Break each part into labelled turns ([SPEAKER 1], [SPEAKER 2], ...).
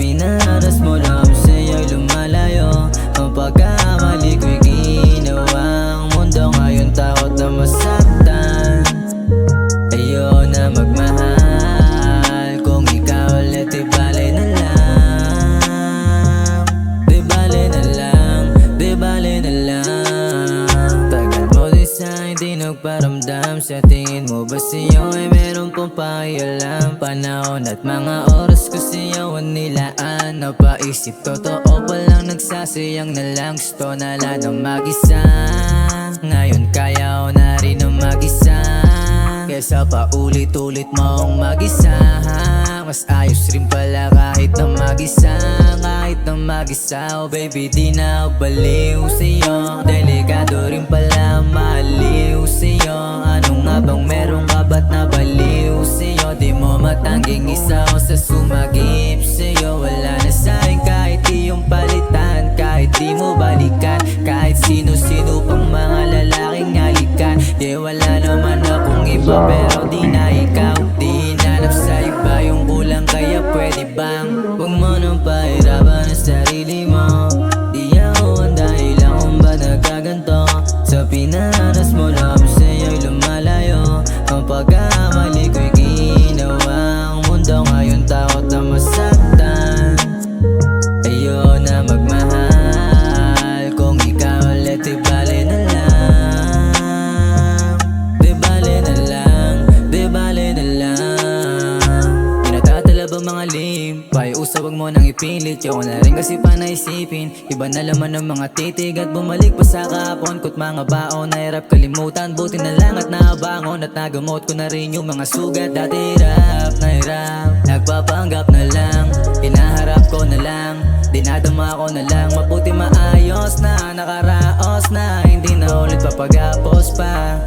[SPEAKER 1] pinaras mo lang sa'yo'y lumalayo. Ang pagkamali ko'y ginawa. Ang mundo ngayon takot na masaktan. Ayaw na magmahal. Kung ikaw ulit di bale na lang. Di bale na lang, di bale na lang. Tagal mo din sa hindi nagparamdam. Sa tingin mo ba sa'yo ay meron pong pakialam? Panahon at mga oras ko sa'yo ang nilaan. Napaisip totoo palang nagsasayang na lang. Gusto na lang ng mag-isa. Ngayon kaya ko na rin ang mag-isa. Kesa pa ulit-ulit mong mag-isa. Mas ayos rin pala kahit na mag-isa. Kahit na mag-isa. Oh baby di na ako baliw sa'yo. Delikado rin pala maliw sa'yo. Ano nga bang meron ka ba't nabaliw sa'yo? Di mo matangging isa ko sa sumagip sa'yo. Wala na sa'kin kahit di yung palitan. Kahit di mo balikan. Kahit sino-sino pang mga lalaking halikan. Yeah, wala naman akong iba pero di na ikaw. Di hinanap sa iba yung kulang kaya pwede bang huwag mo nang pahirapan ang sarili mo. Di ako ang dahilan kung ba nagkaganto. Sa pinaras mo lang sa'yo'y lumalayo. Ang pagkamali ko'y ginawa. Ang mundo ngayon takot na masaktan. Ayaw na magmahal. Kung ikaw ulit di bale na lang. Di bale na lang, di bale na lang. Pinatatala ba mga lim? Pakiusap wag mo nang ipilit. Yaw na rin kasi pa naisipin. Iba na laman ng mga titig at bumalik pa sa kahapon. Ko't mga baon na hirap kalimutan. Buti na lang at nabangon at nagamot ko na rin yung mga sugat. Dati hirap na hirap, nagpapanggap na lang. Hinaharap ko na lang, dinadama ko na lang. Mabuti maayos na, nakaraos na. Hindi na ulit papagapos pa.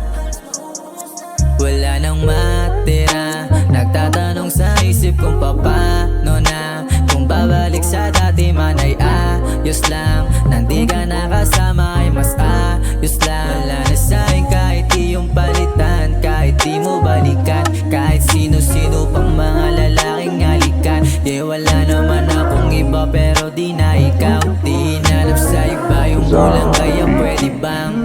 [SPEAKER 1] Wala nang matira. Nagtatanong sa isip kung paano na. Kung babalik sa dati man ay ayos lang. Nandi ka nakasama ay mas ayos lang. Wala na sa'kin kahit di yung palitan. Kahit di mo balikan. Kahit sino-sino pang mga lalaking halikan. Yeah, wala naman akong iba pero di na ikaw. Di hinanap sa iba yung kulang kaya pwede bang